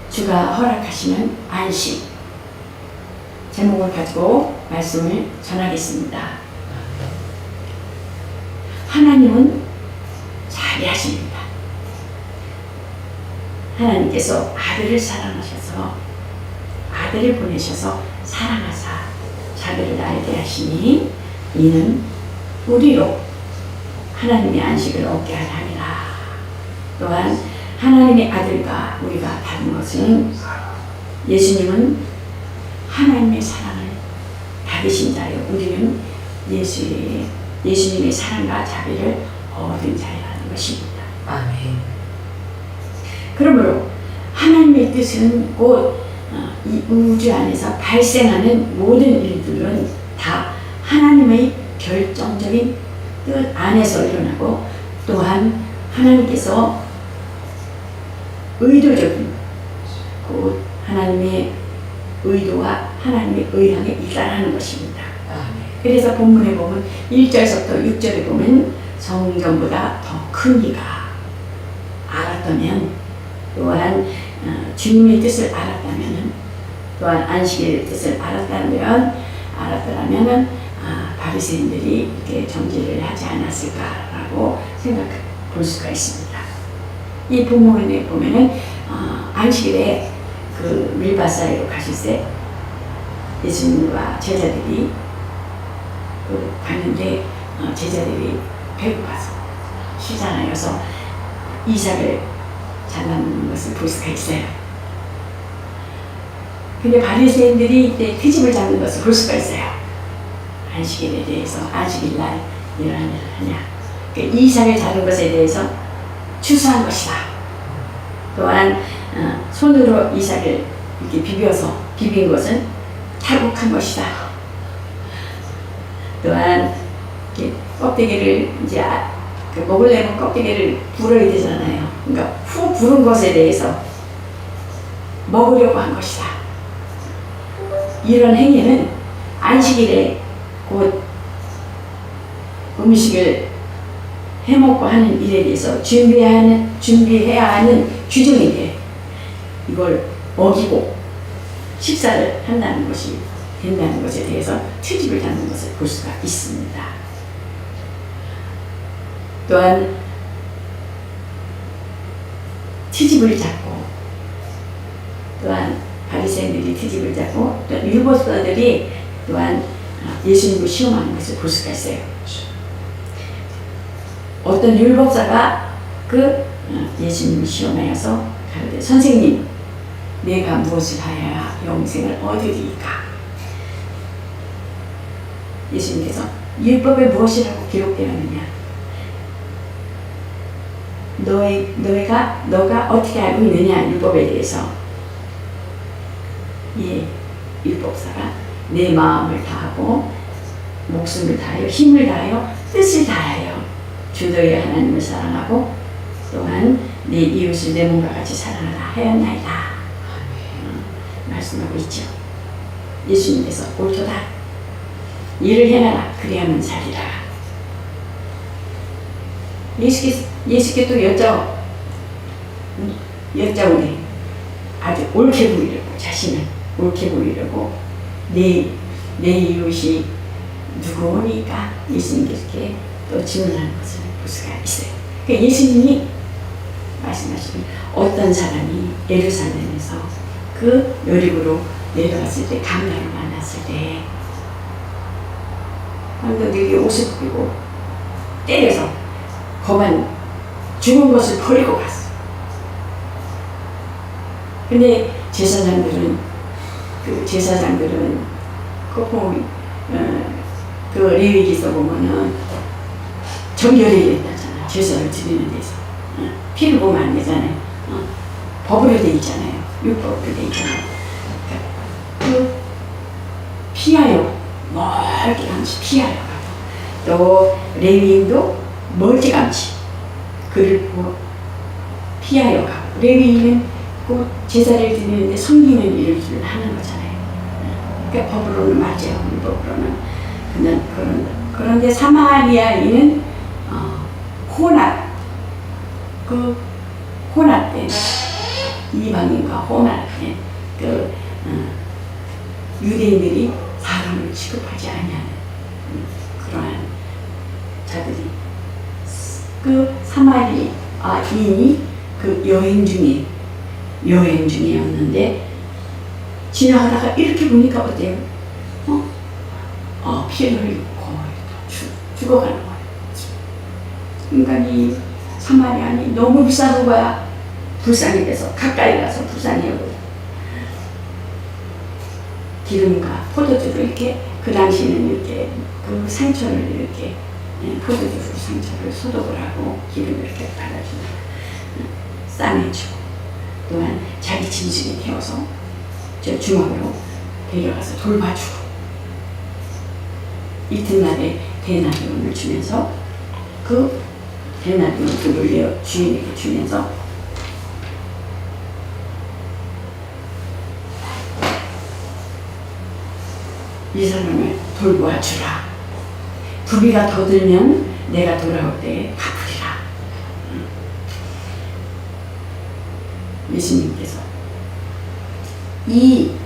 주가 허락하시는 안식 제목을 가지고 말씀을 전하겠습니다. 하나님은 자비하십니다. 하나님께서 아들을 사랑하셔서 아들을 보내셔서 사랑하사 자비를 알게 하시니 이는 우리로 하나님의 안식을 얻게 하리라. 또한 하나님의 아들과 우리가 다른 것은 예수님은 하나님의 사랑을 받으신 자요 우리는 예수님의 사랑과 자비를 얻은 자라는 것입니다. 아멘. 그러므로 하나님의 뜻은 곧 이 우주 안에서 발생하는 모든 일들은 다 하나님의 결정적인 뜻 안에서 일어나고 또한 하나님께서 의도적인 곧 하나님의 의도와 하나님의 의향에 일단하는 것입니다. 그래서 본문에 보면 1절부터 6절에 보면 성전보다 더 큰 이가 알았다면 또한 주님의 뜻을 알았다면 또한 안식의 뜻을 알았다면 바리새인들이 이렇게 정죄를 하지 않았을까라고 생각해 볼 수가 있습니다. 이 본문에 보면은 안식일에 그 밀밭사이로 가실 때 예수님과 제자들이 갔는데 제자들이 배고파서 시장하여서 이삭을 잘라놓는 것을 볼 수가 있어요. 근데 바리새인들이 이때 트집을 잡는 것을 볼 수가 있어요. 안식일에 대해서 안식일날 이러한 일을 하냐. 그러니까 이삭을 자른 것에 대해서 추수한 것이다. 또한 손으로 이삭을 이렇게 비빈 것은 탈북한 것이다. 또한 이렇게 껍데기를 이제 먹으려면 껍데기를 불어야 되잖아요. 그러니까 후 부른 것에 대해서 먹으려고 한 것이다. 이런 행위는 안식일에 곧 음식을 해먹고 하는 일에 대해서 준비해야 하는 규정인데 이걸 어기고 식사를 한다는 것이 된다는 것에 대해서 트집을 잡는 것을 볼 수가 있습니다. 또한 트집을 잡고 또한 바리새인들이 트집을 잡고 또 율법사들이 또한 예수님을 시험하는 것을 볼 수가 있어요. 어떤 율법사가 예수님을 시험하여서 가로되 선생님 내가 무엇을 하여야 영생을 얻으리이까. 예수님께서 율법에 무엇이라고 기록되었느냐. 너가 어떻게 알고 있느냐 율법에 대해서. 율법사가 내 마음을 다하고 목숨을 다하여 힘을 다하여 뜻을 다하여 주 너의 하나님을 사랑하고 또한 내 이웃을 내 몸과 같이 사랑하라 하였나이다. 말씀하고 있죠. 예수님께서 옳도다. 이를 행하라 그리하면 살리라. 예수께 또 여짜오니 아주 옳게 보이려고 자신을 옳게 보이려고 내 이웃이 누구니까 예수님께서 이렇게 또 질문하는 것을 볼 수가 있어요. 그러니까 예수님이 말씀하시는 어떤 사람이 예루살렘에서 그 여리고로 내려왔을 때 강도를 만났을 때 강도들이 옷을 벗기고 때려서 거만 죽은 것을 버리고 갔어. 근데 제사장들은 꼭 그 레위기서 보면은 정결이 됐다잖아. 제사를 드리는 데서 피를 보면 안 되잖아요. 법으로 돼 있잖아요. 율법으로 돼 있잖아요. 그 피하여 멀찌감치 피하여 가고 또 레위인도 멀찌감치 그를 피하여 가고 레위인은 꼭 제사를 드리는데 섬기는 일을 하는 거잖아요. 그러니까 법으로는 맞아요. 율법으로는 그런 그런데 사마리아인은 혼합, 그 혼합된 이방인과 혼합된 유대인들이 사람을 취급하지 아니하는 그러한 자들이 그 사마리아인이 그 여행 중이었는데 지나가다가 이렇게 보니까 어때요? 피를 흘리고 죽어가는 거예요. 그러니까 이 사마리아인이 너무 비싸는 거야. 불쌍히 돼서 가까이 가서 불쌍히 여고 기름과 포도주를 이렇게 그 당시에는 이렇게 그 상처를 이렇게 포도주로 상처를 소독을 하고 기름을 이렇게 발라주고 싸매주고 또한 자기 짐승에 태워서 저 주먹으로 데려가서 돌봐주고 이튿날에 데나리온을 주면서 그 데나리온을 주인에게 주면서 이 사람을 돌보아 주라. 부비가 더 들면 내가 돌아올 때에 갚으리라. 예수님께서 이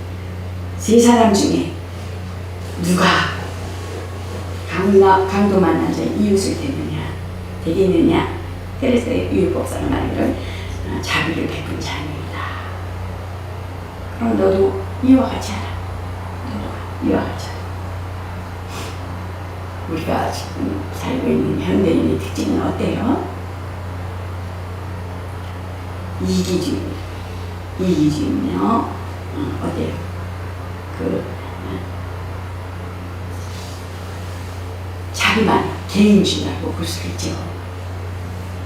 세 사람 중에 누가 강도 만난 자의 이웃을 되겠느냐. 그래서 율법사가 말하기를 자비를 베푼 자입니다. 그럼 너도 이와 같이 하라. 이와 같이 하라. 우리가 지금 살고 있는 현대인의 특징은 어때요? 이기주의요. 어때요? 자기만 개인주의라고 볼 수 있죠.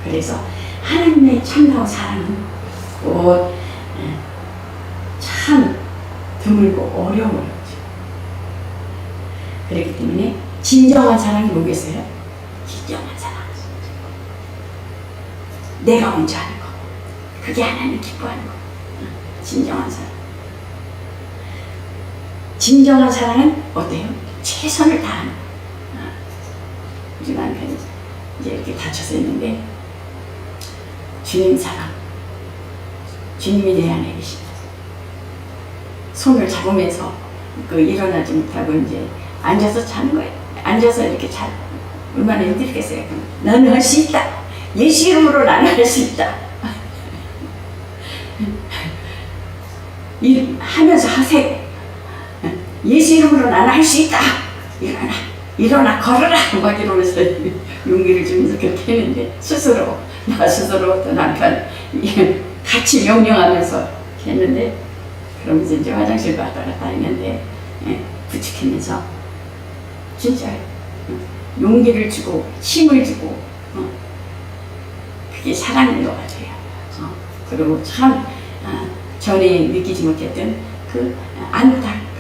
그래서 하나님의 참다운 사랑은 꼭 참 드물고 어려운 거죠. 그렇기 때문에 진정한 사랑이 뭐겠어요? 진정한 사랑. 내가 먼저 하는 거. 그게 하나님 기뻐하는 거. 진정한 사랑. 진정한 사랑은 어때요? 최선을 다하는 거. 우리 남편이 이제 이렇게 다쳐서 있는데 주님 사랑. 주님이 내 안에 계십니다. 손을 잡으면서 일어나지 못하고 이제 앉아서 자는 거예요. 앉아서 이렇게 자. 얼마나 힘들겠어요. 나는 할 수 있다. 예수 이름으로 나는 할 수 있다. 하면서 하세요. 예수 이름으로 나는 할 수 있다. 일어나 걸어라. 막 이러면서 용기를 주면서 그렇게 했는데 나 스스로 또 남편 같이 명령하면서 했는데 그러면서 이제 화장실 갔다 했는데 부축하면서 진짜 용기를 주고 힘을 주고 그게 사랑인 것 같아요. 그리고 참 전에 느끼지 못했던 그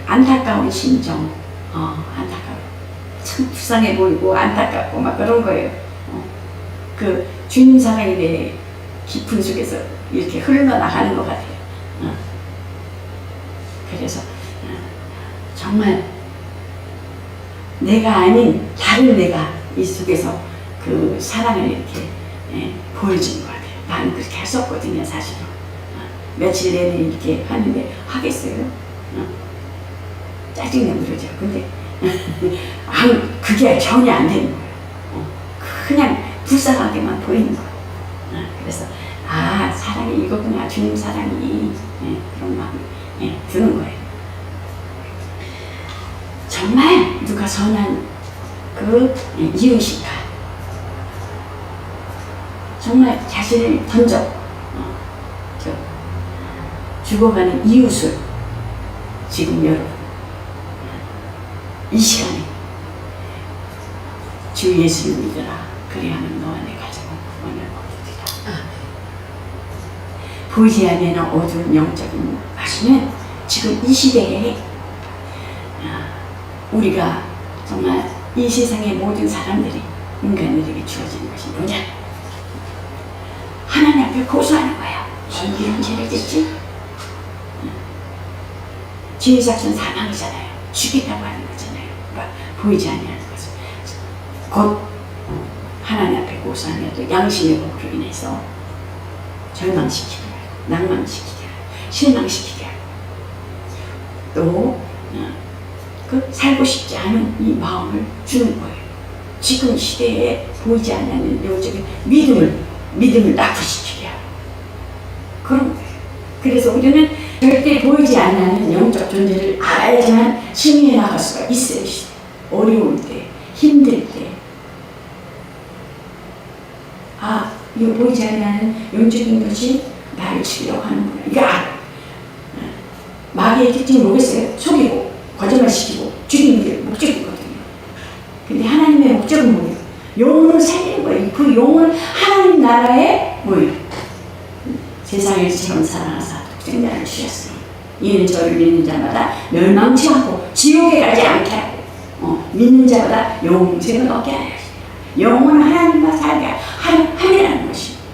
안타까운 심정, 안타까워. 참 불쌍해 보이고 안타깝고 막 그런 거예요. 그 주님 사랑에 대해 깊은 속에서 이렇게 흘러나가는 것 같아요. 그래서 정말 내가 아닌 다른 내가 이 속에서 그 사랑을 이렇게 보여주는 것 같아요. 나는 그렇게 했었거든요, 사실은. 며칠 내내 이렇게 하는데 하겠어요? 짜증내 그러죠. 근데 그게 전혀 안 되는 거예요. 그냥 불쌍하게만 보이는 거예요. 그래서 사랑이 이거구나. 주님 사랑이 그런 마음이 드는 거예요. 정말 누가 선한 그 이웃인가 정말 자신을 던져 죽어가는 이웃을 지금 여러분 이 시간에 주 예수를 믿으라. 그리하면 너와 내 가정은 구원을 얻으리라. 보이지 않는 어두운 영적인 맛이는 지금 이 시대에 우리가 정말 이 세상의 모든 사람들이 인간들에게 주어지는 것이 뭐냐? 하나님 앞에 고소하는 거야. 이런 죄를 짓지? 죄의 작전 사망이잖아요. 죽이라고 하는 거잖아요. 보이지 아니하는 것을. 곧 하나님 앞에 고소하며 또 양심의 법으로 인해서 절망시키게 하고 낭망시키게 하고 실망시키게 하고 또 그 살고 싶지 않은 이 마음을 주는 거예요. 지금 시대에 보이지 않는 영적인 믿음을 낙후시키게 하고 그런 거예요. 그래서 우리는 절대 보이지 않는 영적 존재를 알아야지만 승리해 나갈 수가 있어요. 어려울 때, 힘들 때. 아, 이거 보이지 않는 영적인 것이 나를 죽이려고 하는구나. 이거 알아. 마귀의 특징이 뭐겠어요? 속이고, 거짓말시키고, 죽이는 게 목적이거든요. 근데 하나님의 목적은 뭐예요? 영혼을 살리는 거예요. 그 영혼을 하나님 나라에 뭐예요? 세상에서처럼 사랑하사 독생자를 주셨으니 이는 저를 믿는 자마다 멸망치 않고 지옥에 가지 않게 하고 믿는 자마다 영생을 얻게 하여 영혼을 하나님과 살게 하리라는 것입니다.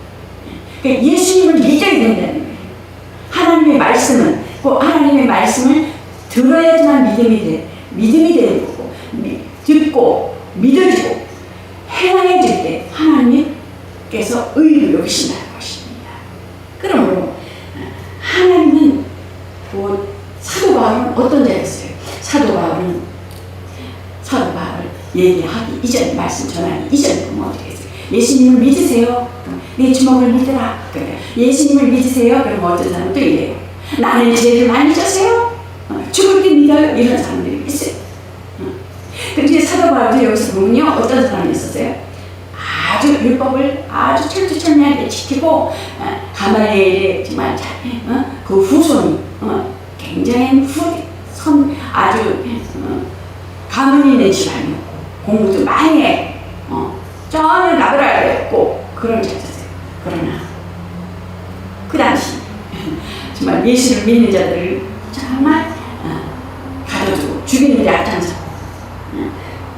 그러니까 예수님을 믿어야 된다는 거예요. 하나님의 말씀은 꼭 하나님의 말씀을 들어야지만 믿음이 되는 거고 듣고 믿어지고 행해질 때 하나님께서 의를 여기신다는 것입니다. 그러므로 하나님은 곧 사도 바울은 어떤 자였어요? 사도 바울을 얘기하기 이전 말씀 전하기 이전에 보면 어떻게 했어요? 예수님을 믿으세요. 내 주먹을 믿으라. 그래. 예수님을 믿으세요. 그럼 어떤 사람은 또 이래요. 나는 죄를 많이 졌어요. 죽을 때 믿어요. 이런 사람들이 있어요. 그런데 사도 바울도 여기서 보면요. 어떤 사람이 있었어요? 아주 율법을 아주 철두철미하게 지키고 가말리엘의 정말 그 후손이 굉장히 아주 가문이 있는 집안이었고 공부도 많이 해 전혀 나그라였고 그런 자였어요. 그러나 그 당시 정말 예수를 믿는 자들을 정말 가둬두고 죽이는 데 앞장서고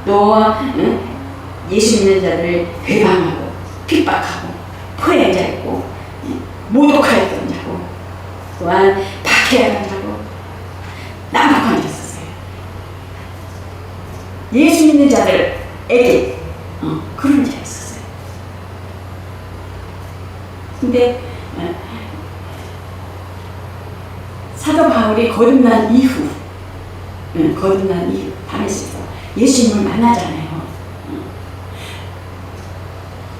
또 예수 믿는 자들을 배반하고 핍박하고 포행자였고 모독하였던 자고 또한 박해하던 자고 난폭한 자였어요. 예수 믿는 자들에게 그런 자였어요. 근데 사도 바울이 거듭난 이후 다메섹에서 예수님을 만나잖아요.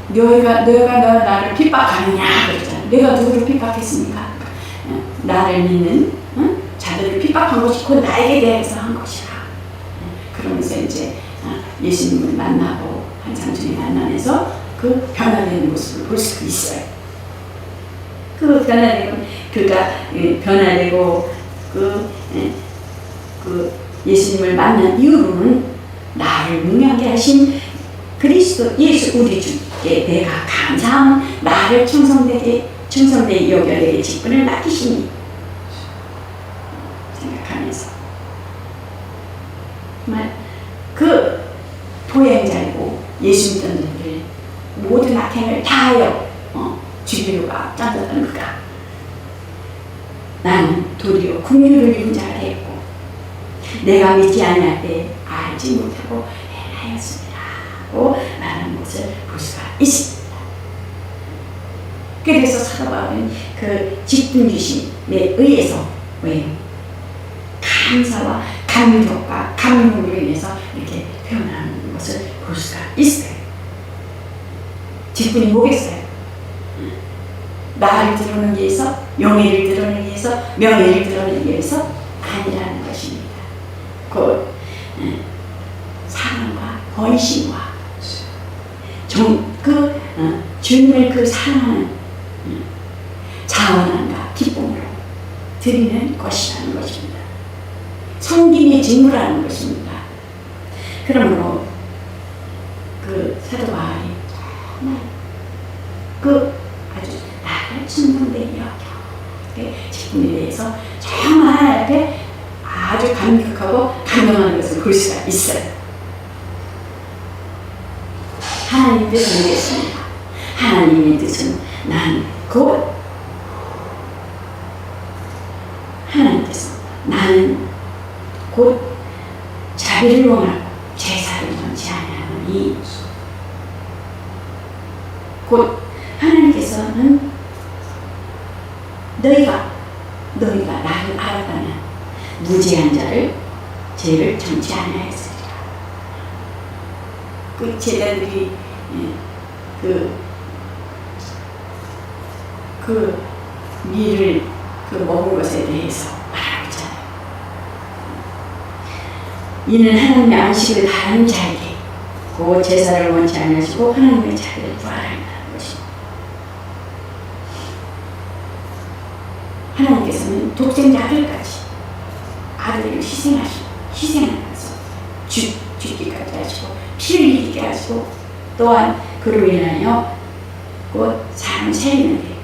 너가 나를 핍박하느냐 그랬잖아요. 내가 누구를 핍박했습니까? 나를 믿는 자들을 핍박한 것이 곧 나에게 대해서 한 것이라. 그러면서 이제 예수님을 만나고 한참 전에 만나면서 그 변화되는 모습을 볼 수 있어요. 그 변화되고 그 예수님을 만난 이후로는 나를 능하게 하신 그리스도 예수 우리 주께 내가 감사함 나를 충성되게 여겨 내게 직분을 맡기시니 생각하면서 정말 그 포행자이고 예수 믿던 자들 모든 악행을 다하여 죽이려고 앞장섰던 그가 나는 도리어 국률을 입은 자가 되었고 내가 믿지 아니할 때 알지 못하고 행하였습니다 하고 말하는 것을 볼 수가 있습니다. 그래서 사도 바울은 그 직분 주심에 의해서 감사와 감격과 감동으로 인해서 이렇게 표현하는 것을 볼 수가 있어요. 직분이 뭐겠어요? 나를 드러내기 위해서, 영예를 드러내기 위해서, 명예를 드러내기 위해서 아니라는 것입니다. 곧 사랑과 헌신과 주님을 사랑하는 자원함과 기쁨으로 드리는 것이라는 것입니다. 섬김의 직무라는 것입니다. 그러므로 그 사도 바울이 정말 아주 나를 충분되게 여겨 직분에 대해서 정말 하나님께 아주 감격하고 감동하는 것을 볼 수가 있어요. 하나님 뜻을 모르겠습니다. 하나님의 뜻은 하나님께서 나는 곧 자비를 원하고 제사를 원치 아니하노니 곧 하나님께서는 너희가 나를 알아가면 무죄한 자를 죄를 정치 아니하였으리라. 그 제자들이 그 밀을 먹은 것에 대해서 말하고 있잖아요. 이는 하나님의 안식을 다하는 자에게 그 제사를 원치 아니하시고 하나님의 자리를 부활한다는 것입니다. 하나님께서는 독생자 아들을 희생하면서 죽기까지 하시고 피를 흘리게 하시고 또한 그로 인하여 곧 사람 살리는데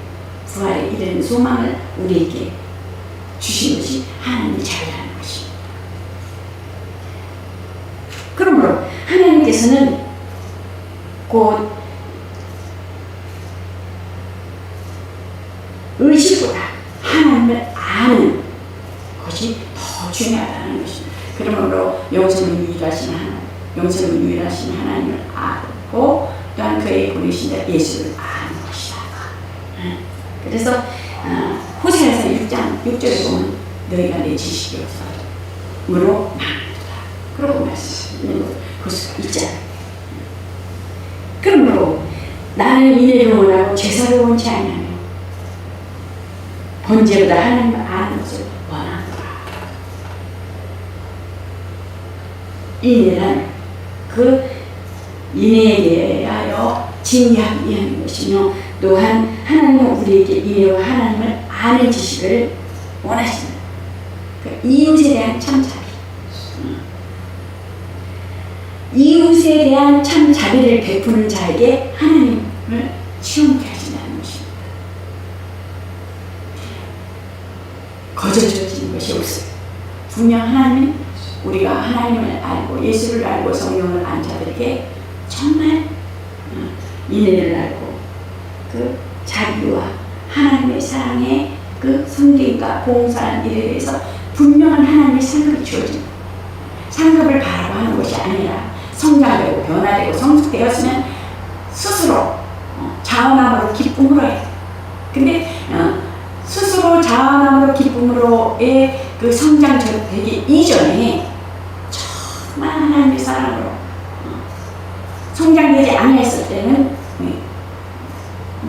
부활에 이르는 소망을 우리에게 주신 것이 하나님의 자유라는 것입니다. 그러므로 하나님께서는 곧 의식보다 하나님을 아는 것이 더 중요하다는 것입니다. 그러므로 영생은 유일하신 하나님을 알고 또한 그의 보내신 자 예수를 아는 것이다. 그래서 호세아서 6장 6절에 보면 너희가 내 지식이 없어므로 망하리라. 그러고 말씀하시는 걸 볼 수가 있잖아요. 그러므로 나는 인애를 원하고 제사를 원치 아니하며 번제보다 하나님을 아는 것을 원하노라. 인애란 그 인애에 대하여 징계하기 위한 것이며 또한 하나님은 우리에게 인애와 하나님을 아는 지식을 원하시는 그 이웃에 대한 참 자비, 이웃에 대한 참 자비를 베푸는 자에게 하나님을 시험케 하신다는 것입니다. 거저져지는 것이 없어요. 분명 하나님은 우리가 하나님을 알고 예수를 알고 성령을 안 자들에게 정말 인애를 알고 그 자비와 하나님의 사랑의 그 성경과 봉사한 일에 대해서 분명한 하나님의 상급이 주어집니다. 상급을 바라고 하는 것이 아니라 성장되고 변화되고 성숙되었으면 스스로 자원함으로 기쁨으로 해요. 근데 스스로 자원함으로 기쁨으로의 그 성장되기 이전에 정말 하나님의 사랑으로 성장되지 아니했을 때는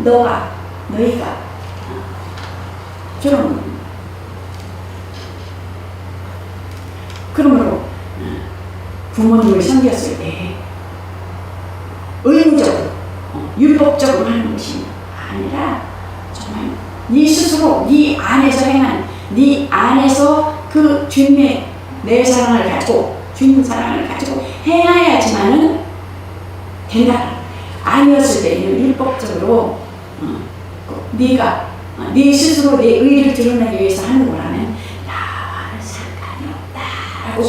너희가 좀 그러므로 부모님을 섬겼을 때 의무적으로 율법적으로 하는 것이 아니라 정말 네 스스로 네 안에서 행한 네 안에서 그 주님의 내 사랑을 가지고 주님 사랑을 가지고 행하야지만은 된다. 아니었을 때는 율법적으로 네가 네 스스로 내 의를 드러내기 위해서 하는 거라면 나와는 상관이 없다라고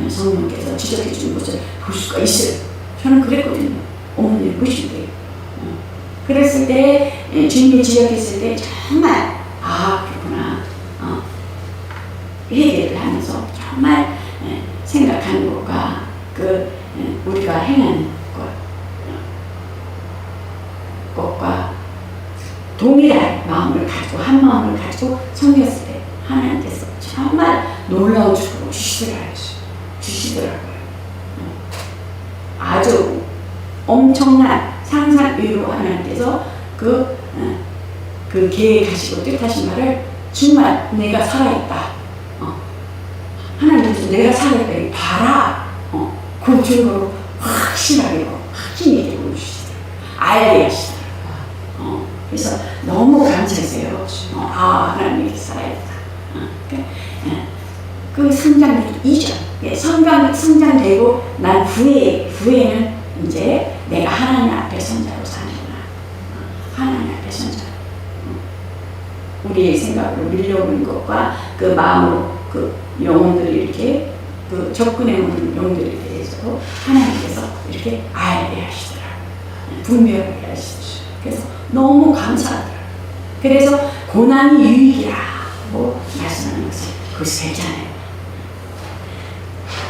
성령께서 지적해 주는 것을 볼 수가 있어요. 저는 그랬거든요. 어머니를 보실 때. 그랬을 때 주님이 지적했을 때 정말 그렇구나 회개를 하면서 정말 생각하는 것과 우리가 행하는 것과 동일한 마음을 가지고 한 마음을 가지고 섬겼을 때 하나님께서 정말 놀라운 축복을 주시더라고요. 아주 엄청난 상상 위로 하나님께서 그 계획하시고 뜻하신 말을 정말 내가 살아있다. 하나님께서 내가 살아있다. 봐라. 그 증거로 확실하게 확신이 되고 주시더라고요. 알게 하시더라고요. 그래서 너무 감사했어요. 하나님이 살아있다. 그 성장되기 이전, 성장되고 난 후에는 이제 내가 하나님 앞에 선자로 사는구나. 하나님 앞에 선자로. 우리의 생각으로 밀려오는 것과 그 마음으로 그 영혼들이 이렇게 그 접근해 오는 영혼들에 대해서도 하나님께서 이렇게 알게 하시더라고요. 분명하게 하시더라고요. 그래서 너무 감사하더라고요. 그래서 고난이 유익이라고 말씀하는 것을 그것이 되잖아요.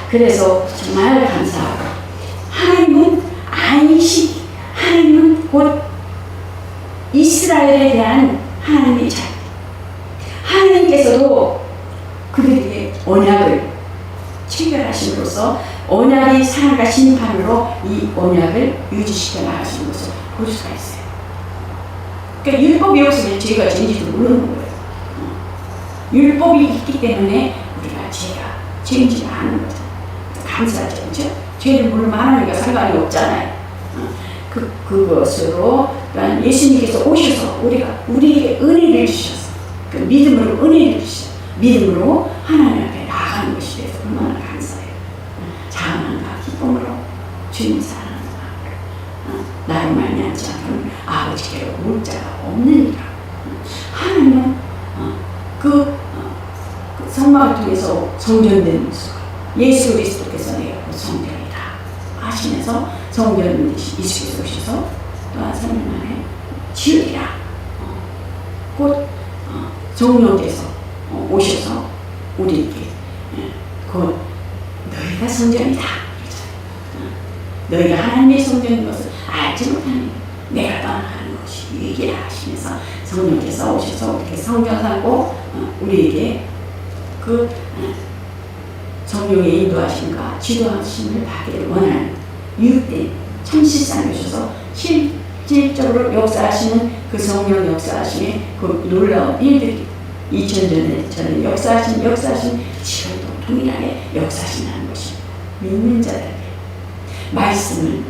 그래서 정말 감사하고 하나님은 곧 이스라엘에 대한 하나님의 자녀. 하나님께서도 그들에게 언약을 체결하심으로써 언약이 사랑과 심판으로 이 언약을 유지시켜 나가시는 것을 볼 수가 있어요. 그러니까 율법이 없으면 죄가 죄인지도 모르는 거예요. 율법이 있기 때문에 우리가 죄인지를 아는 거죠. 감사하죠, 그렇죠? 죄를 모르면 하나님과 상관이 없잖아요. 그것으로 또한 예수님께서 오셔서 우리에게 은혜를 주셔서 그 믿음으로 은혜를 주셔서 믿음으로 하나님 앞에 나아가는 것이 돼서 얼마나 감사해요. 자원함과 기쁨으로 주님 사랑하는 마음으로 나로 말미암지 않고는 아버지께로 올 자가 없느니라. 하나님은 그 성막을 통해서 성전된 모습 예수 그리스도께서 내가 곧 성전이다 하시면서 성전 예수께서 오셔서 또한 3일 만에 지으리라. 곧 성령께서 오셔서 우리에게 곧 너희가 성전이다. 너희가 하나님의 성전인 것을 알지 못하니 내가 떠나가는 것이 유익이라 하시면서 성령께서 오셔서 이렇게 성전 삼고 우리에게 그 성령의 인도하심과 지도하심을 받기를 원하는 유익된 참실상이 오셔서 실질적으로 역사하시는 그 성령 역사하심의 그 놀라운 일들이 2000년 전에 역사하신 지금도 동일하게 역사하신다는 것입니다. 믿는 자들에게 말씀을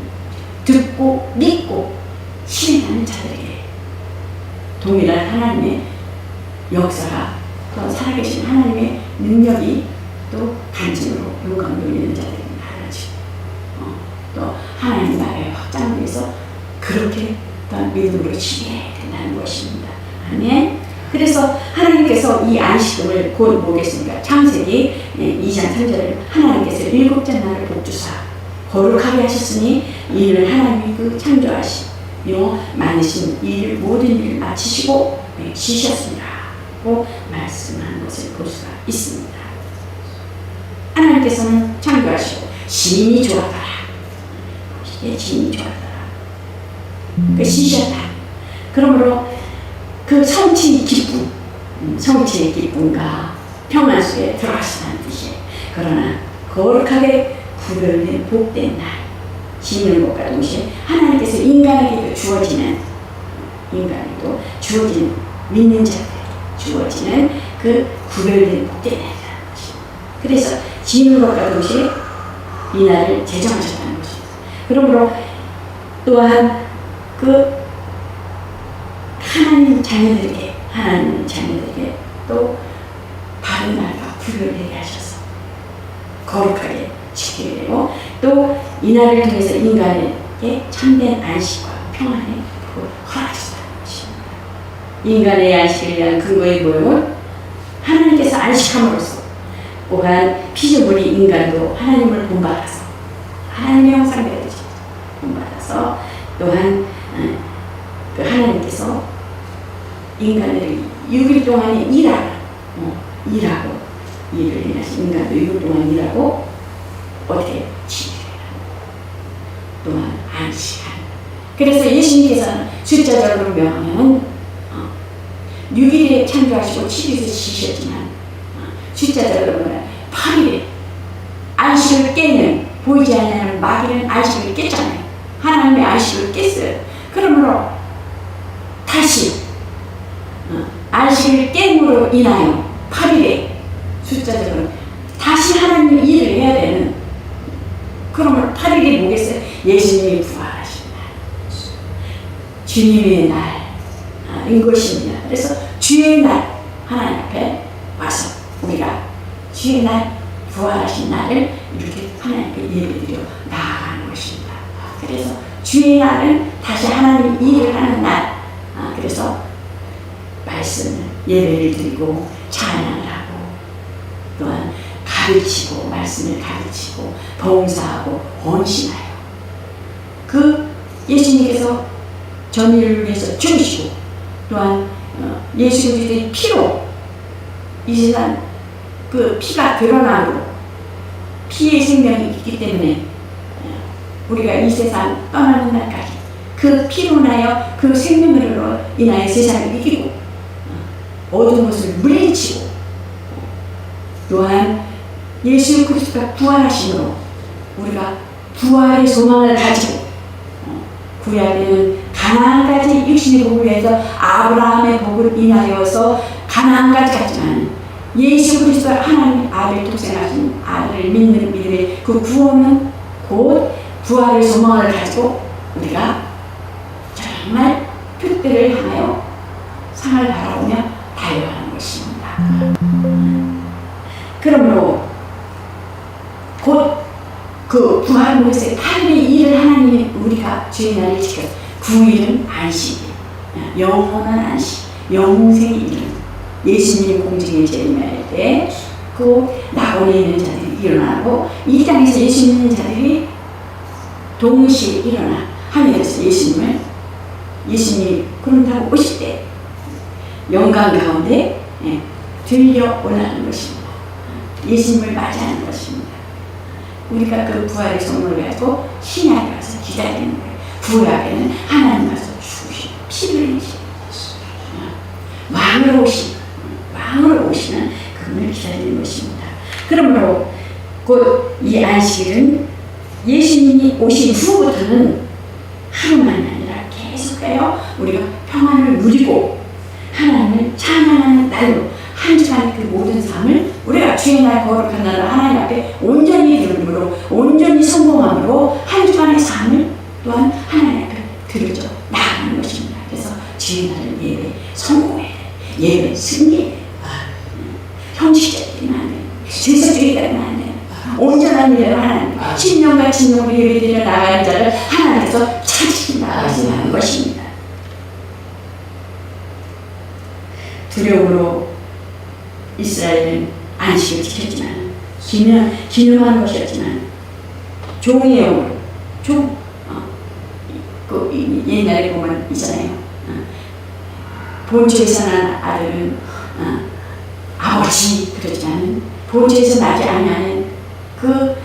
듣고 믿고 실행하는 자들에게 동일한 하나님의 역사가 또 살아계신 하나님의 능력이 또 간증으로 영광 돌리는 자들이 많아지고 또 하나님 나라의 확장을 위해서 그렇게 또한 믿음으로 지켜야 된다는 것입니다. 아멘. 그래서 하나님께서 이 안식음을 곧 뭐겠습니까? 창세기 2장 3절에 하나님께서 7째 날을 복주사 거룩하게 하셨으니 이는 하나님이 그 창조하시며 만드신 일 모든 일을 마치시고 쉬셨습니다. 고 말씀한 것을 볼 수가 있습니다. 하나님께서는 창조하시고 심히 좋았더라. 심히 좋았더라. 그 쉬셨다. 그러므로 그 성취의 기쁨, 성취의 기쁨과 평안 속에 들어가시다는 뜻이에요. 그러나 거룩하게 구별된 복된 날, 쉬는 것과 동시에 하나님께서 인간에게도 주어지는 믿는 자들에게 주어지는 그 구별된 복된 날이라는 것입니다. 그래서 쉬는 것과 동시에 이 날을 제정하셨다는 것입니다. 그러므로 또한 그 하나님 자녀들에게 또 바른 날과 구별되게 하셔서 거룩하게 지키게 되고 또 이 날을 통해서 인간에게 참된 안식과 평안을 허락하셨다는 것입니다. 인간의 안식을 위한 근거의 뭐요? 하나님께서 안식함으로써 또한 피조물이 인간도 하나님을 본받아서 하나님의 형상대로 본받아서 또한 그 하나님께서 인간을 6일 동안에 일하고 일을 해야지 인간도 6일 동안 일하고 어떻게 치료해라 또한 안식하는. 그래서 예수님께서는 숫자적으로 명하면 6일에 창조하시고 7일에 쉬셨지만 숫자적으로 보면 8일에 안식을 깨는 보이지 않는 마귀는 안식을 깼잖아요. 하나님의 안식을 깼어요. 그러므로 다시 안식을 깹으로 인하여 8일에 숫자적으로 다시 하나님 일을 해야 되는. 그러면 8일이 뭐겠어요? 예수님이 부활하신 날, 주님의 날인 것입니다. 그래서 주의 날 하나님 앞에 와서 우리가 주의 날 부활하신 날을 이렇게 하나님께 예배드려 나아가는 것입니다. 그래서 주의 날은 다시 하나님 일을 하는 날. 그래서 말씀을 예배를 드리고 찬양을 하고 또한 가르치고 말씀을 가르치고 봉사하고 헌신하여 그 예수님께서 전의를 위해서 죽으시고 또한 예수 그리스도의 피로 이 세상 그 피가 드러나므로 피의 생명이 있기 때문에 우리가 이 세상 떠나는 날까지 그 그 피로 인하여 그 생명으로 인하여 세상을 이기고 어두운 것을 물리치고 또한 예수 그리스도가 부활하심으로 우리가 부활의 소망을 가지고 구약에는 가나안까지 육신의 복을 위해서 아브라함의 복을 인하여서 가나안까지 갔지만 예수 그리스도 하나님 아들 독생하신 아들을 믿는 믿음의 그 구원은 곧 부활의 소망을 가지고 우리가 정말 표대를 향하여 상을 바라보며 달려가는 것입니다. 그러므로 곧 그 부활 모세 8일의 일을 하나님이 우리가 주의 날을 지켜 9일은 안식일, 영원한 안식, 영생의 일은 예수님 공중에 재림할 때 그 낙원에 있는 자들이 일어나고 이 땅에서 예수 믿는 자들이 동시에 일어나 하늘에서 예수님이 구름 타고 오실 때 영광 가운데 들려 올라가는 것입니다. 예수님을 맞이하는 것입니다. 우리가 그 부활의 소망을 가지고 신약에 가서 기다리는 거예요. 구약에는 하나님 와서 죽으시고 피를 흘리시고 왕으로 오시는 그분을 기다리는 것입니다. 그러므로 곧 이 안식일은 예수님이 오신 후부터는 하루만이 아니라 계속해요. 우리가 평안을 누리고 하나님을 찬양하는 날로 한 주간의 그 모든 삶을 우리가 주의 날 거룩한 날 하나님 앞에 온전히 드림으로 온전히 성공함으로 한 주간의 삶을 또한 하나님 앞에 드려져 나가는 것입니다. 그래서 주의 날은 예배 성공해, 예배 승리, 형식적이면 안 돼요. 제사주의가면 안 돼요. 온전한 일을 하나님, 신령과 진정으로 예배드려 나가는 자를 하나님께서 찾으신다 하시는 것입니다. 두려움으로 이스라엘은 안식을 지켰지만 기념하는 것이었지만 종의 영으로 그 옛날에 보면 있잖아요. 본처에서 난 아들은 아버지 그러지만 본처에서 나지 아니하는 그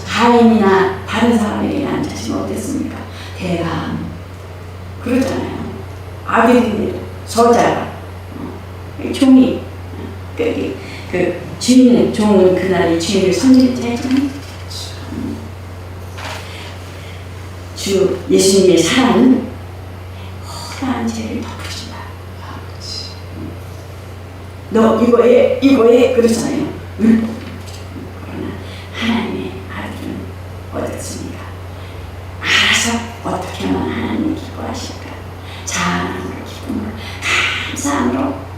가인이나 다른 사람에게 난 자식은 어땠습니까? 대감 그러잖아요. 아들인데 저자가 종이 그 주인은 종은 그날의 주인을 선택했잖아요. 주 예수님의 사랑은 허다한 죄를 덮어준다. 너 이거에 그러잖아요. 그러나 하나님의 아들은 어떻습니까? 알아서 어떻게 하면 하나님이 기뻐하실까? 자랑으로 기쁨으로 감사함으로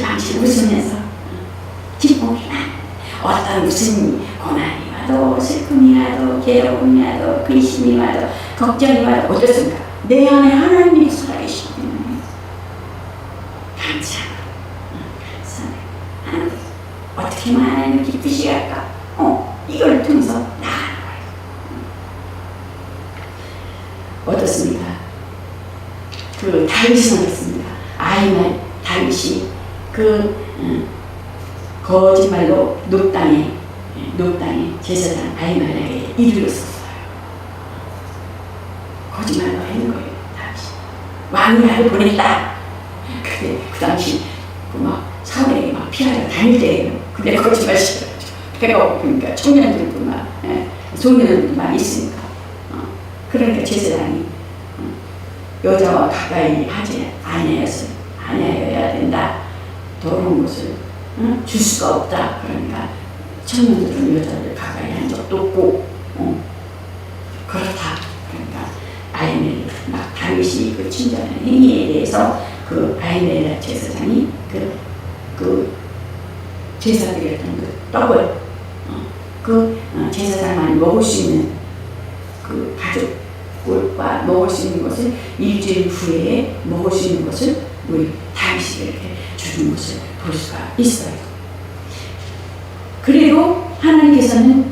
방실 웃으면서 기쁨이나 어떤 무슨 고난이 와도 슬픔이 와도 괴로움이 와도 근심이 와도 걱정이 와도 어떻습니까? 내 안에 하나님이 살아계시기 때문에 감사합니다. 하나님 어떻게 하면 하나님을 기쁘시게 할까? 이걸 통해서 나가는 거예요. 어떻습니까? 그 다윗은 어떻습니까? 아이말 다윗이 거짓말로 녹당에 제사장 아히멜렉에게 이르렀었어요. 거짓말로 하는 거예요. 다윗이 왕이 나를 보냈다. 근데 그 당시 막 사울에게 막 피하러 다닐 때예요. 근데 거짓말 시켜가지고 배가 고프니까 청년들도 막 소년들도 막 있으니까 그러니까 제사장이 여자와 가까이 하지 아니하여야 된다. 더러운 것을 줄 수가 없다. 그러니까 청년들은 여자를 가까이 한 적도 없고 그렇다. 그러니까 아히멜렉 막 다윗이 그 친절한 행위에 대해서 그 아히멜렉 제사장이 그 제사드렸던 그 떡을 제사장만이 먹을 수 있는 그 가족과 먹을 수 있는 것을 일주일 후에 먹을 수 있는 것을 우리 다윗이 이렇게 주는 것을 볼 수가 있어요. 그리고 하나님께서는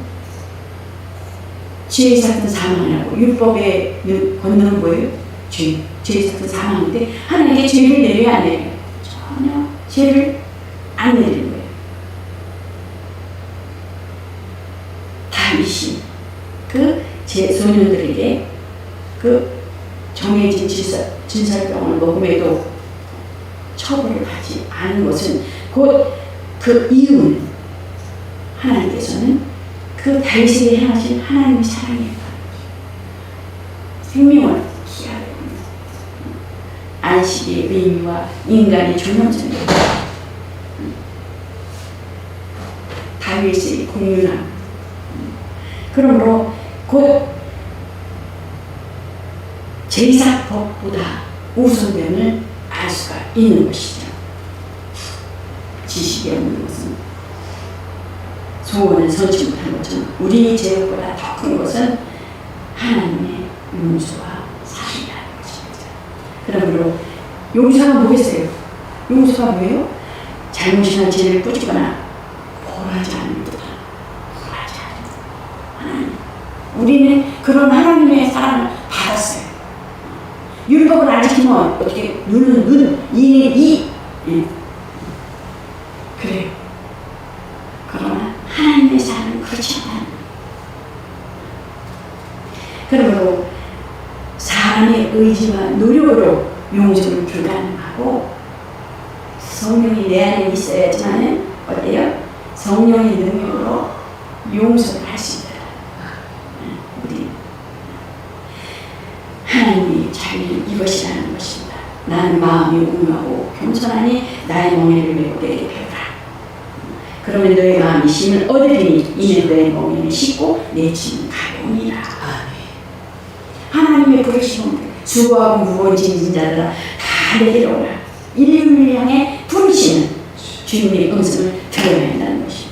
죄의 사건 사망이라고 율법의 권능은 뭐예요? 죄의 사건 사망인데 하나님께 죄를 내려야 안 내려요? 전혀 죄를 안 내리는 거예요. 다윗이 제 소년들에게 정해진 진설병을 먹음에도 처벌을 받지 않은 것은 곧 그 이유는 하나님께서는 그 다윗에게 행하신 하나님의 사랑이에요. 생명을 희하려 안식의 의미와 인간의 존엄성이 다윗의 공유함. 그러므로 곧 제사법보다 우선됨을 알 수가 있는 것이죠. 지식이 없는 것은 소원을 선지 못한 것처럼 우리 죄보다 더 큰 것은 하나님의 용서와 사랑이라는 것입니다. 그러므로 용서가 뭐겠어요? 용서가 뭐예요? 잘못이나 죄를 꾸짖거나 벌하지 않는 듯한 벌하지 않는 하나님. 우리는 그런 하나님의 사랑을 받았어요. 율법을 안 지키면 어떻게 눈은 눈, 이는 이. 그래요. 그러나 하나님의 사랑은 그렇지 않다. 그러므로 사람의 의지와 노력으로 용서는 불가능하고 성령이 내 안에 있어야지만 어때요? 성령의 능력으로 용서를 할 수 있다. 우리 하나님이 자비는 이것이라는 것입니다. 나는 마음이 온유하고 겸손하니 나의 멍에를 메고 내게 배우라. 그러면 너의 마음이 힘을 얻으리니 이는 너의 멍에는 쉽고 내 짐은 가벼우니라. 하나님의 부르심은 수고하고 무거운 짐진 자들아 다 내게로 오라. 인류를 향해 부르시는 주님의 음성을 들어야 한다는 것입니다.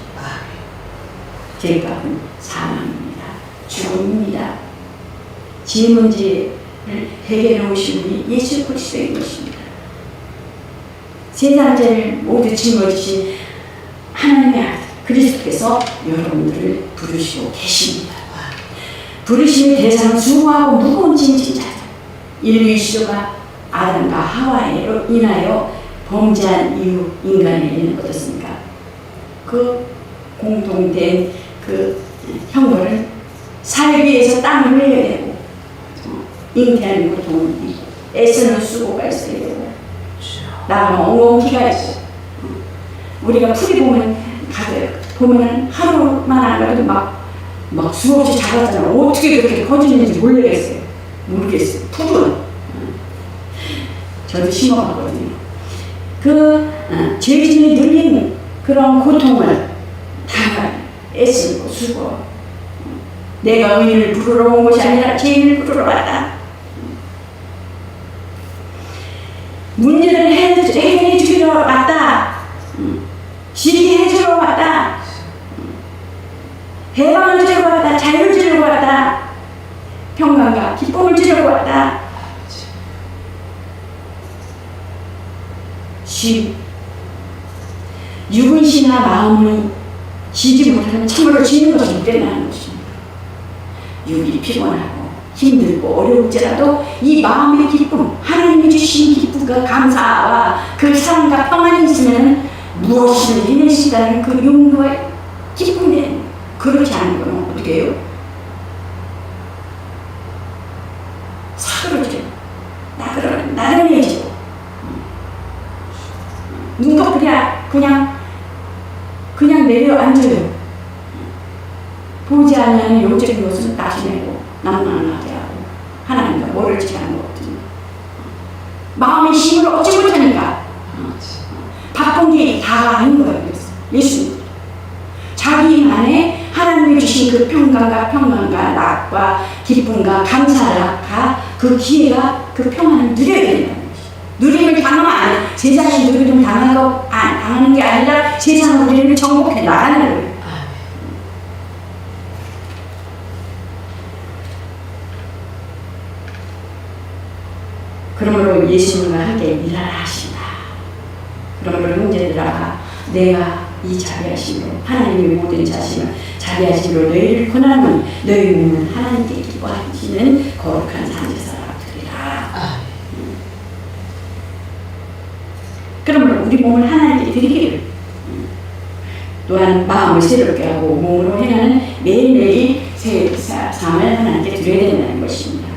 죄값은 사망입니다. 죽음입니다. 죄 문제를 해결해 오신 분이 예수 그리스도인 것입니다. 세상 죄를 모두 짊어지신 하나님의 아들 그리스도께서 여러분들을 부르시고 계십니다. 부르심의 대상은 수고하고 무거운 짐진 자들. 인류의 시조가 아담과 하와로 인하여 범죄한 이후 인간에게는 어떻습니까? 그 공통된 그 형벌은 살기 위해서 땀을 흘려야 되고 잉태하는 고통을 이기고 애쓰는 수고가 있어야 되고 나가면 엉엉 피가 있고 우리가 풀이 보면 하루만 안 가도 막 수없이 자라잖아. 어떻게 그렇게 커지는지 모르겠어요. 풀은 저도 심어봤거든요. 죄짐이 눌린 그런 고통을 다 애쓰고 수고. 내가 의인을 부르러 온 것이 아니라 죄인을 부르러 왔다. 문제를 해결해 주러 왔다. 지게 해주러 왔다. 해방을 주려고 왔다. 자유를 주려고 왔다. 평강과 기쁨을 주려고 왔다. 육은 시나 마음을 지지 못하면 참으로 지는 것이 못된다는 것입니다. 육이 피곤하고 힘들고 어려울지라도 이 마음의 기쁨, 하나님이 주신 기쁨과 감사와 그 사랑과 평안이 있으면 무엇이든 해낼 수 있다는 그 용도와 기쁨이 그렇지 않은 건 어떻게 해요? 사그러져. 나그러내지고. 눈꺼풀이야 그냥 내려앉아요. 보지 않는 영적인 것은 나시내고 낭만하게 하고 하나님과 모를지 않은 것거든요. 마음의 힘을 얻지 못하니까 바쁜 게 다가 아닌 거예요. 예수님. 자기 안에 하나님이 주신 그 평강과 낙과 기쁨과 감사가 그 기회가 그 평안을 누려야 된다는 것이죠. 누림을 당하면 안 돼. 세상에 누림을 당하는 게 아니라 세상 우리를 정복해 나가는 거예요. 그러므로 예수님과 함께 일하라 하신다. 그러므로 형제들아 내가 이 자비하심으로 하나님의 모든 자심을 자비하심으로 너희를 권하노니 너희 몸은 하나님께 기뻐하시는 거룩한 산제사라 드리라. 그러므로 우리 몸을 하나님께 드리기를 또한 마음을 새롭게 하고 몸으로 행하는 매일매일 새 삶을 하나님께 드려야 된다는 것입니다.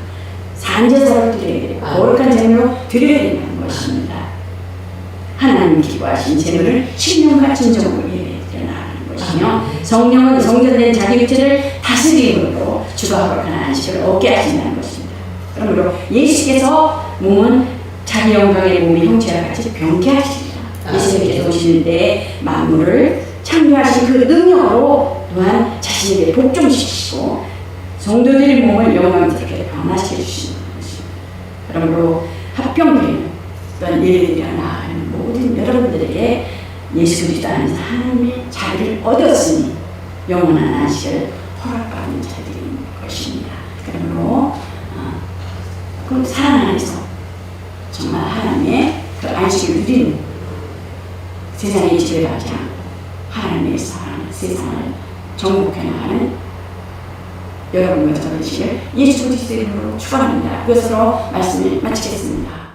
단제사로 드려야 되고 거룩한 제물로 드려야 된다는 것입니다. 하나님 기뻐하신 제물을 신령과 진정으로 예배드려 나가는 것이며 성령은 성전된 자기 육체를 다스림으로 주가 거룩한 안식을 얻게 하신다는 것입니다. 그러므로 예수께서 몸은 자기 영광의 몸의 형체와 같이 병쾌하십니다. 예수님께서 오시는 때 만물을 창조하신 그 능력으로 또한 자신에게 복종시키시고 성도들의 몸을 영광스럽게 변화시켜 주시는 것입니다. 그러므로 합병되는 또한 예배드려 나아가는 모든 여러분들에게 예수 그리스도 안에서 하나님의 자비를 얻었으니 영원한 안식을 허락받는 자들인 것입니다. 그러므로 그 사랑 안에서 정말 하나님의 그 안식을 누리는 세상에 지배하지 않고 하나님의 사랑, 세상을 정복해 나가는 여러분과 저의 시를 예수 그리스도의 이름으로 축원합니다. 그것으로 말씀을 마치겠습니다.